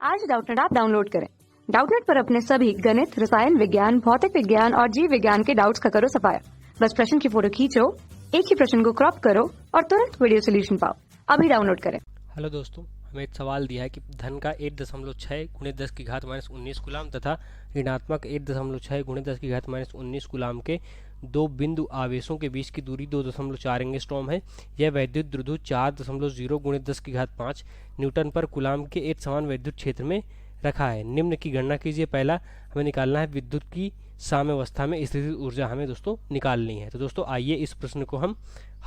आज Doubtnut app download करें। Doubtnut पर अपने सभी गणित, रसायन विज्ञान, भौतिक विज्ञान और जीव विज्ञान के डाउट्स का करो सफाया। बस प्रश्न की फोटो खींचो, एक ही प्रश्न को क्रॉप करो और तुरंत वीडियो सोल्यूशन पाओ। अभी डाउनलोड करें। हेलो दोस्तों, हमें एक सवाल दिया है कि धन का 8.6 गुणे 10 की घात माइनस 19 गुलाम तथा ऋणात्मक 8.6 गुणे 10 की घात माइनस 19 गुलाम के दो बिंदु आवेशों के बीच की दूरी 2.4 एंगस्ट्रॉम है। यह वैद्युत द्विध्रुव 4.0 गुणे 10 की घात 5 न्यूटन पर गुलाम के एक समान वैद्युत क्षेत्र में रखा है। निम्न की गणना कीजिए। पहला हमें निकालना है विद्युत की साम्यावस्था में स्थितिज ऊर्जा, हमें दोस्तों निकालनी है। तो दोस्तों आइए इस प्रश्न को हम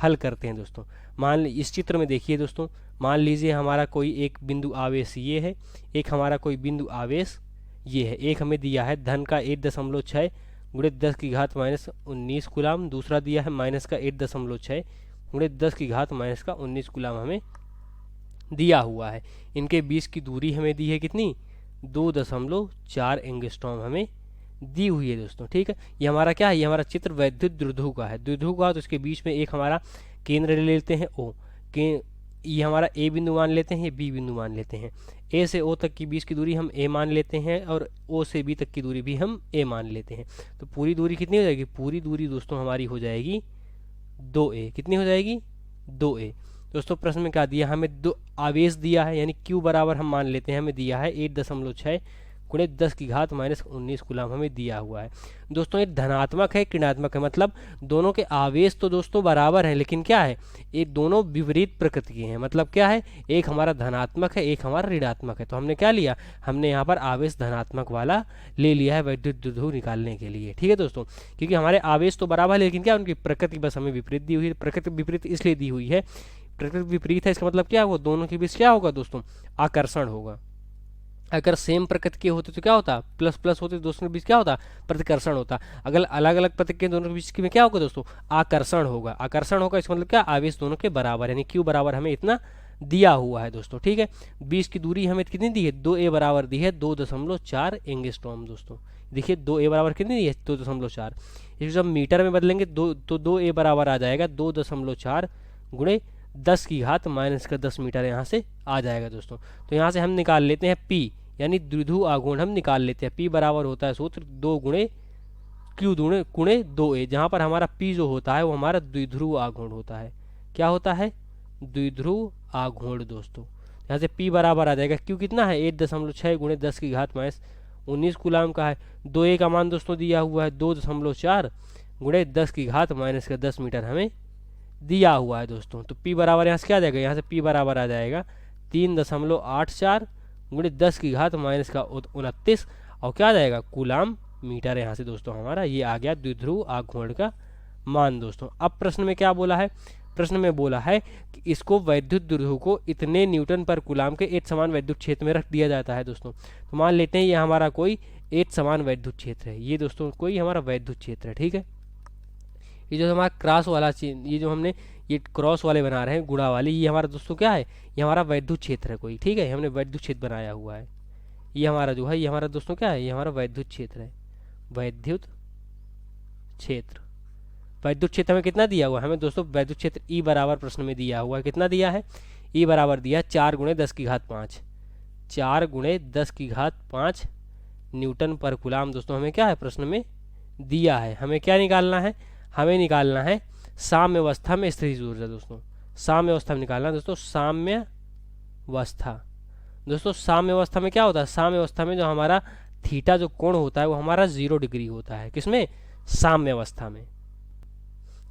हल करते हैं। दोस्तों इस चित्र में देखिए दोस्तों, मान लीजिए हमारा कोई एक बिंदु आवेश ये है, एक हमारा कोई बिंदु आवेश ये है। एक हमें दिया है धन का 8.6 गुणे 10 की घात माइनस 19 गुलाम, दूसरा दिया है माइनस का 8.6 गुणे 10 की घात माइनस का 19 गुलाम हमें दिया हुआ है। इनके बीच की दूरी हमें दी है कितनी, 2.4 एंगस्ट्रॉम हमें दी हुई है दोस्तों। ठीक है, ये हमारा क्या है, ये हमारा चित्र वैद्युत द्विध्रुव का है। द्विध्रुव का तो इसके बीच में एक हमारा केंद्र ले लेते हैं ओ के, ये हमारा ए बिंदु मान लेते हैं, ये बी बिंदु मान लेते हैं। ए से ओ तक की बीच की दूरी हम ए मान लेते हैं और ओ से बी तक की दूरी भी हम ए मान लेते हैं। तो पूरी दूरी कितनी हो जाएगी, पूरी दूरी दोस्तों हमारी हो जाएगी 2a। कितनी हो जाएगी, 2a। दोस्तों प्रश्न में क्या दिया, हमें दो आवेश दिया है, यानी q बराबर हम मान लेते हैं, हमें दिया है 8.6 गुणे 10 की घात माइनस 19 गुलाम हमें दिया हुआ है। दोस्तों ये धनात्मक है ऋणात्मक है, मतलब दोनों के आवेश तो दोस्तों बराबर हैं, लेकिन क्या है, ये दोनों विपरीत प्रकृति के हैं। मतलब क्या है, एक हमारा धनात्मक है, एक हमारा ऋणात्मक है। तो हमने क्या लिया, हमने यहाँ पर आवेश धनात्मक वाला ले लिया है वैद्युत द्विध्रुव निकालने के लिए। ठीक है दोस्तों, क्योंकि हमारे आवेश तो बराबर है, लेकिन क्या उनकी प्रकृति बस हमें विपरीत दी हुई है। प्रकृति विपरीत इसलिए दी हुई है, प्रकृति विपरीत है, इसका मतलब क्या होगा, दोनों के बीच क्या होगा दोस्तों, आकर्षण होगा। अगर सेम प्रकृति के होते तो क्या होता, प्लस प्लस होते तो दोस्तों के बीच क्या होता, प्रतिकर्षण होता। अगर अलग अलग प्रकृति के दोनों के बीच में क्या होगा दोस्तों, आकर्षण होगा। आकर्षण होगा, इसका मतलब क्या, आवेश दोनों के बराबर, यानी क्यू बराबर हमें इतना दिया हुआ है दोस्तों। ठीक है, बीच की दूरी हमें कितनी दी है, 2a बराबर दी है 2.4 एंगस्ट्रॉम। दोस्तों देखिए 2a बराबर कितनी दी है, 2.4। इसको जब मीटर में बदलेंगे तो 2a बराबर आ जाएगा 2.4 गुणे 10 की घात माइनस का 10 मीटर यहाँ से आ जाएगा दोस्तों। तो यहाँ से हम निकाल लेते हैं p, यानी द्विध्रुव आघूर्ण हम निकाल लेते हैं। p बराबर होता है सूत्र 2 गुणे q गुणे 2a, जहाँ पर हमारा p जो होता है वो हमारा द्विध्रुव आघूर्ण होता है। क्या होता है, द्विध्रुव आघूर्ण दोस्तों। यहाँ से p बराबर आ जाएगा, q कितना है, 8.6 गुणे 10 की घात माइनस 19 गुलाम का है। 2a का मान दोस्तों दिया हुआ है 2.4 गुणे 10 की घात माइनस का 10 मीटर हमें दिया हुआ है दोस्तों। तो p बराबर यहाँ से क्या आ जाएगा, यहाँ से p बराबर आ जाएगा 3.84 गुणे 10 की घात माइनस का 29, और क्या आ जाएगा, गुलाम मीटर। यहाँ से दोस्तों हमारा ये आ गया द्विध्रुव आघूर्ण का मान दोस्तों। अब प्रश्न में क्या बोला है, प्रश्न में बोला है कि इसको वैद्युत द्विध्रुव को इतने न्यूटन पर गुलाम के एक समान वैद्युत क्षेत्र में रख दिया जाता है दोस्तों। तो मान लेते हैं ये हमारा कोई एक समान वैद्युत क्षेत्र है, ये दोस्तों कोई हमारा वैद्युत क्षेत्र है। ठीक है, ये जो हमारा क्रॉस वाला, ये जो हमने ये क्रॉस वाले बना रहे हैं गुणा वाले, ये हमारा दोस्तों क्या है, ये हमारा वैद्युत क्षेत्र है कोई। ठीक है, हमने वैद्युत क्षेत्र बनाया हुआ है। ये हमारा जो है, ये हमारा दोस्तों क्या है, ये हमारा वैद्युत क्षेत्र है। वैद्युत क्षेत्र, वैद्युत क्षेत्र हमें कितना दिया हुआ है, हमें दोस्तों वैद्युत क्षेत्र ई बराबर प्रश्न में दिया हुआ है। कितना दिया है, ई बराबर दिया 4 गुणे 10 की घात 5, 4 गुणे 10 की घात 5 न्यूटन पर गुलाम दोस्तों हमें क्या है, प्रश्न में दिया है। हमें क्या निकालना है, हमें निकालना है साम्यावस्था में स्थितिज ऊर्जा दोस्तों। साम्यावस्था में निकालना है दोस्तों, साम्यावस्था। दोस्तों साम्यावस्था में क्या होता है, साम्यावस्था में जो हमारा थीटा जो कोण होता है वो हमारा 0 डिग्री होता है। किसमें, साम्यावस्था में।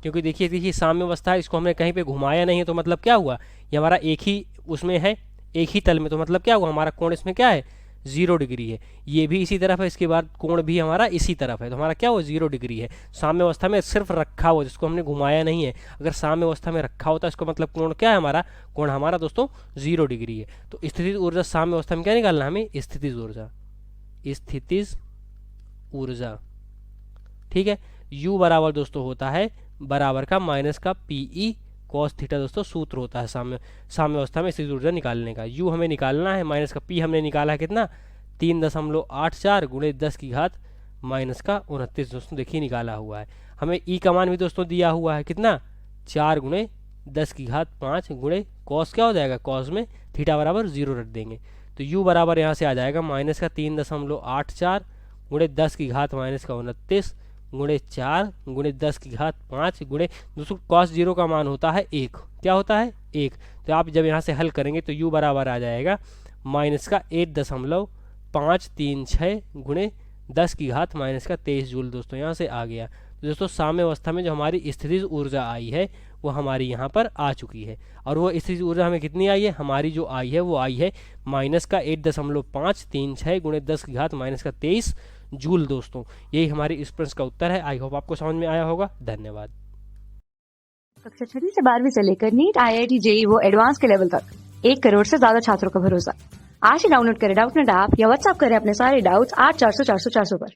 क्योंकि देखिए साम्यावस्था, इसको हमने कहीं पे घुमाया नहीं है, तो मतलब क्या हुआ, ये हमारा एक ही उसमें है, एक ही तल में। तो मतलब क्या हुआ, हमारा कोण इसमें क्या है, 0 डिग्री है। ये भी इसी तरफ है, इसके बाद कोण भी हमारा इसी तरफ है, तो हमारा क्या हुआ, 0 डिग्री है। साम्यावस्था में सिर्फ रखा हुआ, जिसको हमने घुमाया नहीं है। अगर साम्यावस्था में रखा होता है, इसका मतलब कोण क्या है, हमारा कोण हमारा दोस्तों 0 डिग्री है। तो स्थितिज ऊर्जा साम्यावस्था में क्या निकालना है हमें, स्थितिज ऊर्जा, स्थितिज ऊर्जा। ठीक है, u बराबर दोस्तों होता है बराबर का माइनस का पीई कॉस थीटा दोस्तों सूत्र होता है साम्यावस्था में स्थितिज ऊर्जा निकालने का। u हमें निकालना है, माइनस का p हमने निकाला है कितना, 3.84 गुणे 10 की घात माइनस का 29 दोस्तों देखिए निकाला हुआ है। हमें e का मान भी दोस्तों दिया हुआ है कितना, 4 गुणे 10 की घात 5 गुणे कॉस क्या हो जाएगा, कॉस में थीटा बराबर 0 रख देंगे। तो u बराबर यहाँ से आ जाएगा माइनस का 3.84 गुणे 10 की घात माइनस का 29 गुणे 4 गुणे 10 की घात 5 गुणे दोस्तों cos 0 का मान होता है 1। क्या होता है 1। तो आप जब यहाँ से हल करेंगे तो u बराबर आ जाएगा माइनस का 8.536 गुणे 10 की घात माइनस का 23 जूल दोस्तों यहाँ से आ गया। तो दोस्तों साम्य अवस्था में जो हमारी स्थितिज ऊर्जा आई है वो हमारी यहाँ पर आ चुकी है, और वो स्थितिज ऊर्जा हमें कितनी आई है, हमारी जो आई है वो आई है माइनस का 8.536 गुणे 10 की घात माइनस का 23 जूल दोस्तों। यही हमारी इस प्रश्न का उत्तर है। आई होप आपको समझ में आया होगा। धन्यवाद। कक्षा 6 से 12वीं से लेकर नीट, IIT, JEE वो एडवांस के लेवल तक 1 करोड़ से ज्यादा छात्रों का भरोसा। आज ही डाउनलोड करें डाउटनेट ऐप या व्हाट्सएप करें अपने सारे डाउट्स 8400 400 400 पर।